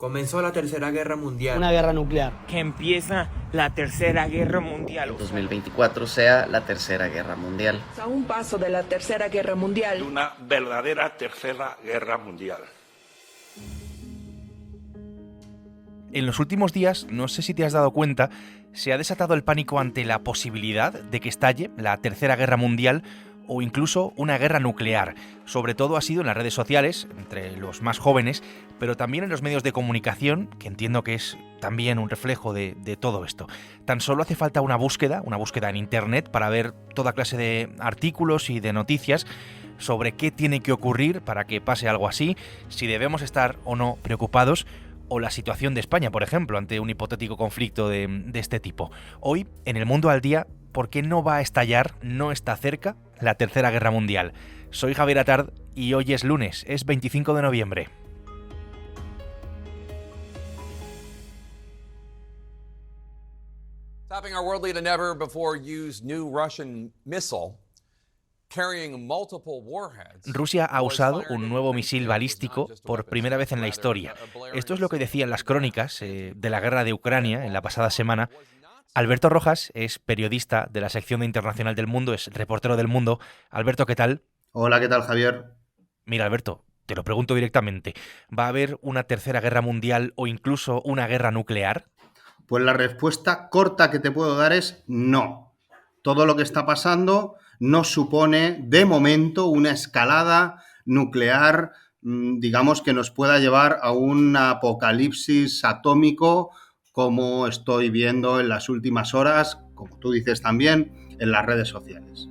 Comenzó la Tercera Guerra Mundial. Una guerra nuclear. Que empieza la Tercera Guerra Mundial. El 2024 sea la Tercera Guerra Mundial. A un paso de la Tercera Guerra Mundial. Una verdadera Tercera Guerra Mundial. En los últimos días, no sé si te has dado cuenta, se ha desatado el pánico ante la posibilidad de que estalle la Tercera Guerra Mundial o incluso una guerra nuclear. Sobre todo ha sido en las redes sociales, entre los más jóvenes, pero también en los medios de comunicación, que entiendo que es también un reflejo de todo esto. Tan solo hace falta una búsqueda en internet para ver toda clase de artículos y de noticias sobre qué tiene que ocurrir para que pase algo así, si debemos estar o no preocupados, o la situación de España, por ejemplo, ante un hipotético conflicto de este tipo. Hoy, en El Mundo al Día, ¿por qué no va a estallar, no está cerca, la Tercera Guerra Mundial? Soy Javier Atard y hoy es lunes, es 25 de noviembre. Topping our world lead, a never before used new Russian missile carrying multiple warheads. Rusia ha usado un nuevo misil balístico por primera vez en la historia. Esto es lo que decían las crónicas de la guerra de Ucrania en la pasada semana. Alberto Rojas es periodista de la sección de Internacional del Mundo, es reportero del Mundo. Alberto, ¿qué tal? Hola, ¿qué tal, Javier? Mira, Alberto, te lo pregunto directamente. ¿Va a haber una tercera guerra mundial o incluso una guerra nuclear? Pues la respuesta corta que te puedo dar es no. Todo lo que está pasando no supone, de momento, una escalada nuclear, digamos, que nos pueda llevar a un apocalipsis atómico, como estoy viendo en las últimas horas, como tú dices también, en las redes sociales.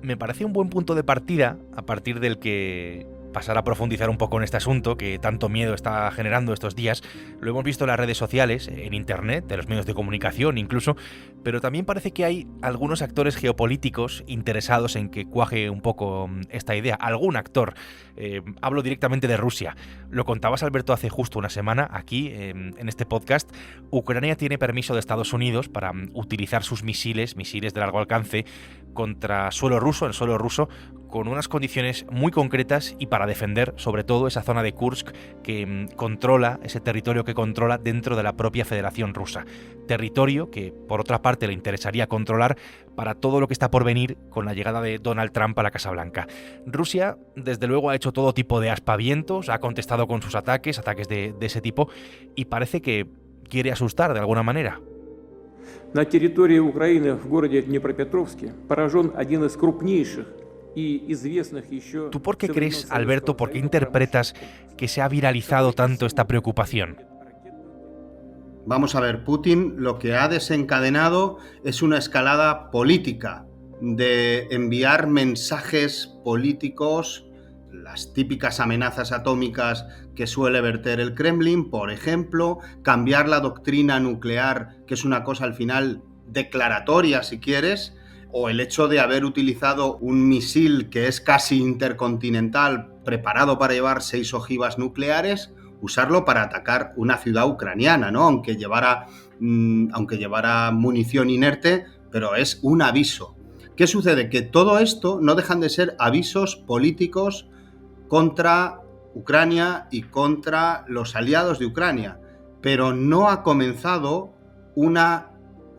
Me parece un buen punto de partida, a partir del que pasar a profundizar un poco en este asunto que tanto miedo está generando estos días. Lo hemos visto en las redes sociales, en internet, en los medios de comunicación incluso, pero también parece que hay algunos actores geopolíticos interesados en que cuaje un poco esta idea. Algún actor. Hablo directamente de Rusia. Lo contabas, Alberto, hace justo una semana aquí en este podcast. Ucrania tiene permiso de Estados Unidos para utilizar sus misiles de largo alcance contra suelo ruso, en suelo ruso, con unas condiciones muy concretas y para defender sobre todo esa zona de Kursk que controla, ese territorio que controla dentro de la propia Federación Rusa. Territorio que, por otra parte, le interesaría controlar para todo lo que está por venir con la llegada de Donald Trump a la Casa Blanca. Rusia, desde luego, ha hecho todo tipo de aspavientos, ha contestado con sus ataques de ese tipo, y parece que quiere asustar de alguna manera. На территории Украины, в городе Днепропетровске, поражен один из крупнейших. ¿Tú por qué crees, Alberto, por qué interpretas que se ha viralizado tanto esta preocupación? Vamos a ver, Putin lo que ha desencadenado es una escalada política de enviar mensajes políticos, las típicas amenazas atómicas que suele verter el Kremlin, por ejemplo, cambiar la doctrina nuclear, que es una cosa al final declaratoria, si quieres, o el hecho de haber utilizado un misil que es casi intercontinental, preparado para llevar 6 ojivas nucleares, usarlo para atacar una ciudad ucraniana, ¿no? Aunque llevara munición inerte, pero es un aviso. ¿Qué sucede? Que todo esto no dejan de ser avisos políticos contra Ucrania y contra los aliados de Ucrania, pero no ha comenzado una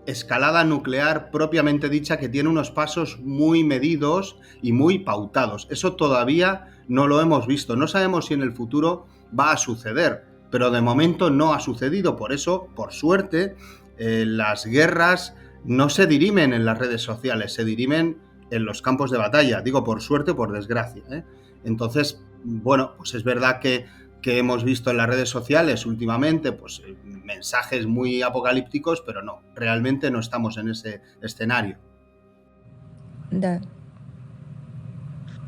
escalada nuclear propiamente dicha que tiene unos pasos muy medidos y muy pautados. Eso todavía no lo hemos visto. No sabemos si en el futuro va a suceder, pero de momento no ha sucedido. Por eso, por suerte, las guerras no se dirimen en las redes sociales, se dirimen en los campos de batalla. Digo por suerte o por desgracia, ¿eh? Entonces, bueno, pues es verdad que hemos visto en las redes sociales últimamente, pues mensajes muy apocalípticos, pero no, realmente no estamos en ese escenario. Да.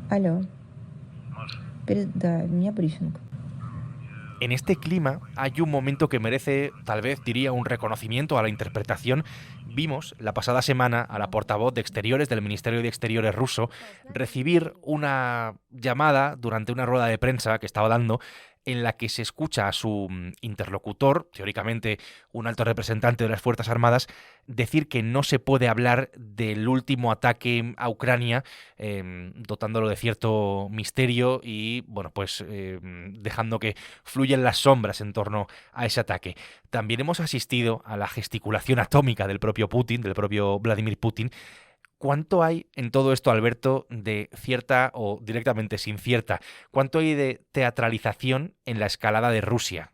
Алло. Да, у меня брифинг. En este clima hay un momento que merece, tal vez diría, un reconocimiento a la interpretación. Vimos la pasada semana a la portavoz de Exteriores del Ministerio de Exteriores ruso recibir una llamada durante una rueda de prensa que estaba dando en la que se escucha a su interlocutor, teóricamente un alto representante de las Fuerzas Armadas, decir que no se puede hablar del último ataque a Ucrania, dotándolo de cierto misterio y, bueno, pues dejando que fluyan las sombras en torno a ese ataque. También hemos asistido a la gesticulación atómica del propio Putin, del propio Vladimir Putin. ¿Cuánto hay en todo esto, Alberto, de cierta o directamente sin cierta? ¿Cuánto hay de teatralización en la escalada de Rusia?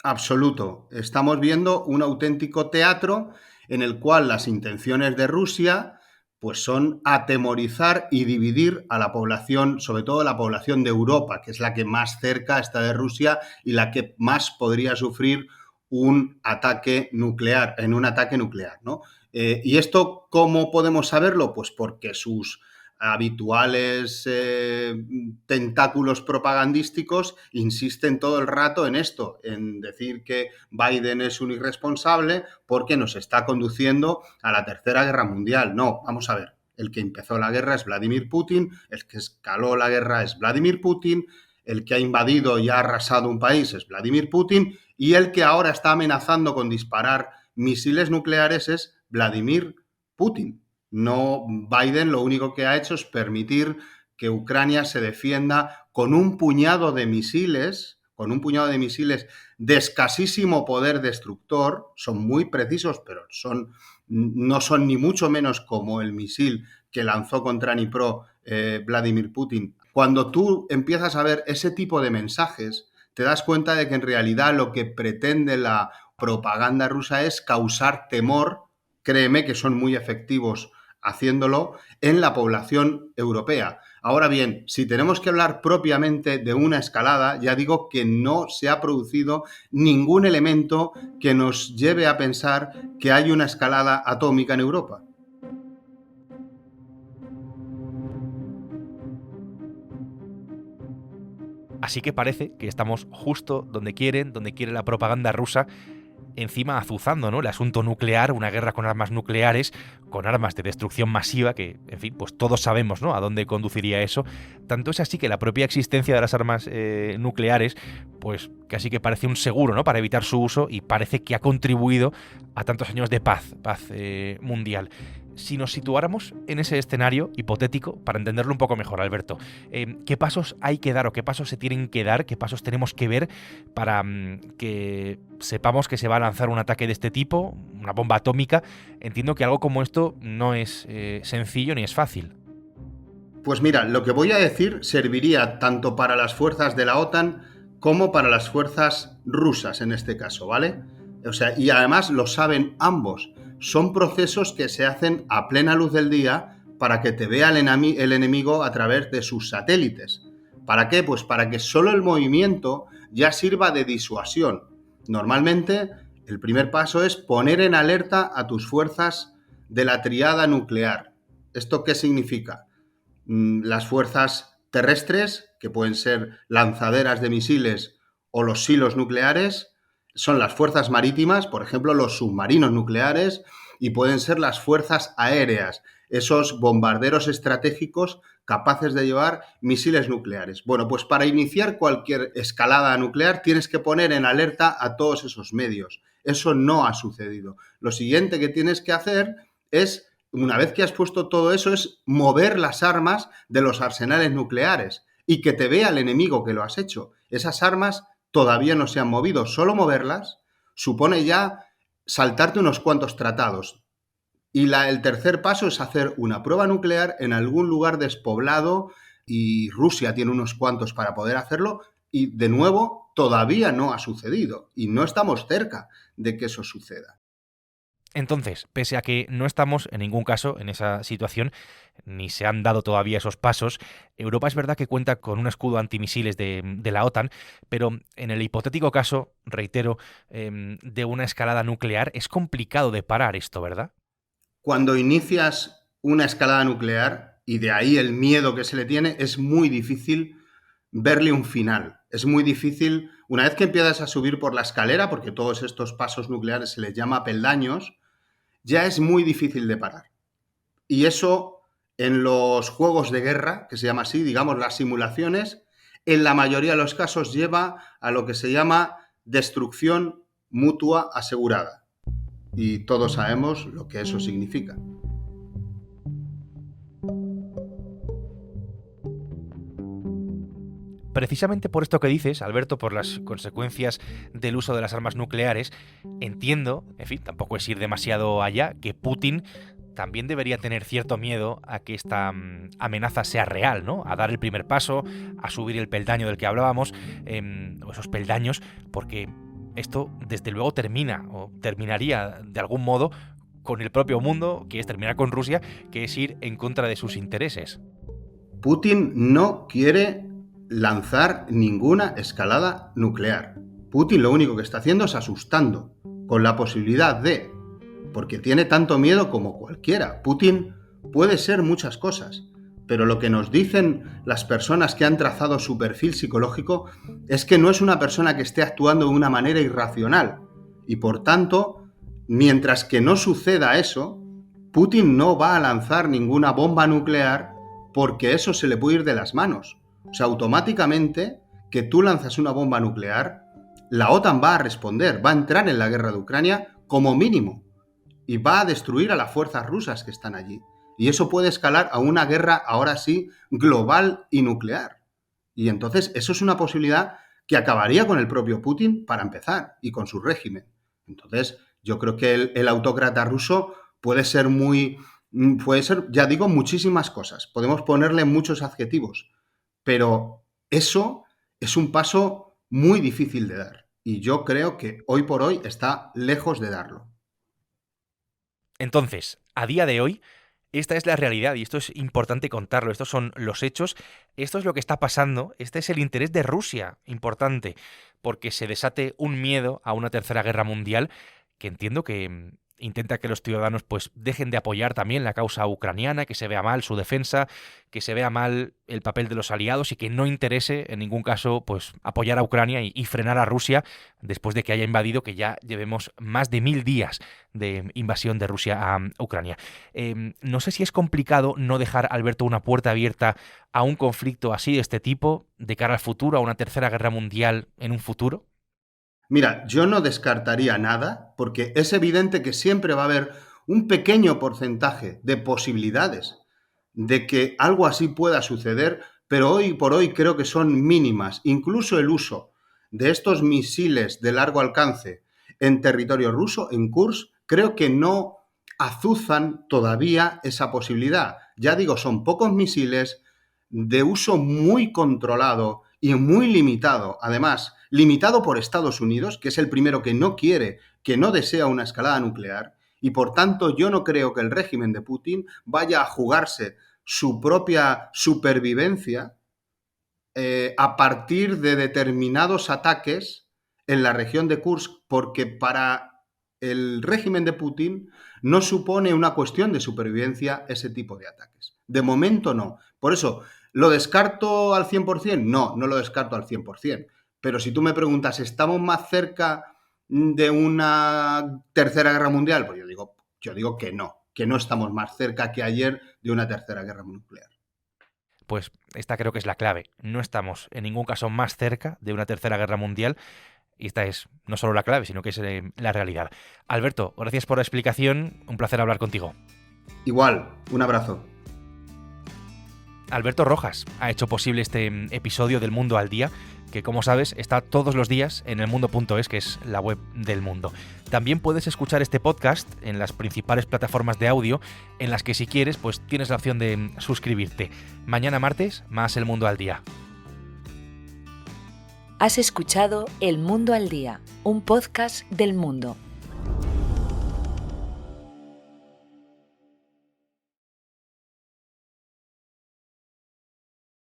Absoluto. Estamos viendo un auténtico teatro en el cual las intenciones de Rusia pues son atemorizar y dividir a la población, sobre todo la población de Europa, que es la que más cerca está de Rusia y la que más podría sufrir un ataque nuclear, ¿no? ¿Y esto cómo podemos saberlo? Pues porque sus habituales tentáculos propagandísticos insisten todo el rato en esto, en decir que Biden es un irresponsable porque nos está conduciendo a la Tercera Guerra Mundial. No, vamos a ver, el que empezó la guerra es Vladimir Putin, el que escaló la guerra es Vladimir Putin, el que ha invadido y ha arrasado un país es Vladimir Putin y el que ahora está amenazando con disparar misiles nucleares es Vladimir Putin. No, Biden lo único que ha hecho es permitir que Ucrania se defienda con un puñado de misiles de escasísimo poder destructor, son muy precisos, pero no son ni mucho menos como el misil que lanzó contra Dnipro Vladimir Putin. Cuando tú empiezas a ver ese tipo de mensajes, te das cuenta de que en realidad lo que pretende la propaganda rusa es causar temor. Créeme que son muy efectivos haciéndolo en la población europea. Ahora bien, si tenemos que hablar propiamente de una escalada, ya digo que no se ha producido ningún elemento que nos lleve a pensar que hay una escalada atómica en Europa. Así que parece que estamos justo donde quiere la propaganda rusa, encima azuzando, ¿no?, el asunto nuclear, una guerra con armas nucleares, con armas de destrucción masiva, que, en fin, pues todos sabemos, ¿no?, a dónde conduciría eso. Tanto es así que la propia existencia de las armas nucleares, pues casi que parece un seguro, ¿no?, para evitar su uso, y parece que ha contribuido a tantos años de paz mundial. Si nos situáramos en ese escenario hipotético, para entenderlo un poco mejor, Alberto, ¿qué pasos hay que dar o qué pasos se tienen que dar, qué pasos tenemos que ver para que sepamos que se va a lanzar un ataque de este tipo, una bomba atómica? Entiendo que algo como esto no es sencillo ni es fácil. Pues mira, lo que voy a decir serviría tanto para las fuerzas de la OTAN como para las fuerzas rusas en este caso, ¿vale? O sea, y además lo saben ambos. Son procesos que se hacen a plena luz del día para que te vea el enemigo a través de sus satélites. ¿Para qué? Pues para que solo el movimiento ya sirva de disuasión. Normalmente, el primer paso es poner en alerta a tus fuerzas de la tríada nuclear. ¿Esto qué significa? Las fuerzas terrestres, que pueden ser lanzaderas de misiles o los silos nucleares, son las fuerzas marítimas, por ejemplo, los submarinos nucleares, y pueden ser las fuerzas aéreas, esos bombarderos estratégicos capaces de llevar misiles nucleares. Bueno, pues para iniciar cualquier escalada nuclear tienes que poner en alerta a todos esos medios. Eso no ha sucedido. Lo siguiente que tienes que hacer es, una vez que has puesto todo eso, es mover las armas de los arsenales nucleares y que te vea el enemigo que lo has hecho. Esas armas todavía no se han movido. Solo moverlas supone ya saltarte unos cuantos tratados. Y el tercer paso es hacer una prueba nuclear en algún lugar despoblado, y Rusia tiene unos cuantos para poder hacerlo, y de nuevo todavía no ha sucedido y no estamos cerca de que eso suceda. Entonces, pese a que no estamos en ningún caso en esa situación, ni se han dado todavía esos pasos, Europa es verdad que cuenta con un escudo antimisiles de la OTAN, pero en el hipotético caso, reitero, de una escalada nuclear, es complicado de parar esto, ¿verdad? Cuando inicias una escalada nuclear, y de ahí el miedo que se le tiene, es muy difícil verle un final. Es muy difícil, una vez que empiezas a subir por la escalera, porque todos estos pasos nucleares se les llama peldaños, ya es muy difícil de parar. Y eso, en los juegos de guerra, que se llama así, digamos las simulaciones, en la mayoría de los casos lleva a lo que se llama destrucción mutua asegurada. Y todos sabemos lo que eso significa. Precisamente por esto que dices, Alberto, por las consecuencias del uso de las armas nucleares, entiendo, en fin, tampoco es ir demasiado allá, que Putin también debería tener cierto miedo a que esta amenaza sea real, ¿no? A dar el primer paso, a subir el peldaño del que hablábamos, o esos peldaños, porque esto desde luego termina, o terminaría de algún modo, con el propio mundo, que es terminar con Rusia, que es ir en contra de sus intereses. Putin no quiere lanzar ninguna escalada nuclear. Putin lo único que está haciendo es asustando con la posibilidad de, porque tiene tanto miedo como cualquiera. Putin puede ser muchas cosas, pero lo que nos dicen las personas que han trazado su perfil psicológico es que no es una persona que esté actuando de una manera irracional y por tanto, mientras que no suceda eso, Putin no va a lanzar ninguna bomba nuclear porque eso se le puede ir de las manos. O sea, automáticamente que tú lanzas una bomba nuclear, la OTAN va a responder, va a entrar en la guerra de Ucrania como mínimo y va a destruir a las fuerzas rusas que están allí. Y eso puede escalar a una guerra, ahora sí, global y nuclear. Y entonces eso es una posibilidad que acabaría con el propio Putin para empezar y con su régimen. Entonces yo creo que el autócrata ruso puede ser, ya digo, muchísimas cosas. Podemos ponerle muchos adjetivos. Pero eso es un paso muy difícil de dar. Y yo creo que hoy por hoy está lejos de darlo. Entonces, a día de hoy, esta es la realidad y esto es importante contarlo. Estos son los hechos, esto es lo que está pasando, este es el interés de Rusia, importante, porque se desate un miedo a una tercera guerra mundial que entiendo que intenta que los ciudadanos pues dejen de apoyar también la causa ucraniana, que se vea mal su defensa, que se vea mal el papel de los aliados y que no interese en ningún caso pues apoyar a Ucrania y frenar a Rusia después de que haya invadido, que ya llevemos más de 1000 días de invasión de Rusia a Ucrania. No sé si es complicado no dejar, Alberto, una puerta abierta a un conflicto así de este tipo de cara al futuro, a una tercera guerra mundial en un futuro. Mira, yo no descartaría nada porque es evidente que siempre va a haber un pequeño porcentaje de posibilidades de que algo así pueda suceder, pero hoy por hoy creo que son mínimas. Incluso el uso de estos misiles de largo alcance en territorio ruso, en Kursk, creo que no azuzan todavía esa posibilidad. Ya digo, son pocos misiles de uso muy controlado y muy limitado, además, limitado por Estados Unidos, que es el primero que no quiere, que no desea una escalada nuclear, y por tanto yo no creo que el régimen de Putin vaya a jugarse su propia supervivencia a partir de determinados ataques en la región de Kursk, porque para el régimen de Putin no supone una cuestión de supervivencia ese tipo de ataques. De momento no. Por eso, ¿lo descarto al 100%? No, no lo descarto al 100%. Pero si tú me preguntas, ¿estamos más cerca de una tercera guerra mundial? Pues yo digo que no estamos más cerca que ayer de una tercera guerra nuclear. Pues esta creo que es la clave. No estamos en ningún caso más cerca de una tercera guerra mundial y esta es no solo la clave, sino que es la realidad. Alberto, gracias por la explicación. Un placer hablar contigo. Igual, un abrazo. Alberto Rojas ha hecho posible este episodio del Mundo al Día, que como sabes está todos los días en elmundo.es, que es la web del Mundo. También puedes escuchar este podcast en las principales plataformas de audio, en las que si quieres pues tienes la opción de suscribirte. Mañana martes, más El Mundo al Día. Has escuchado El Mundo al Día, un podcast del Mundo.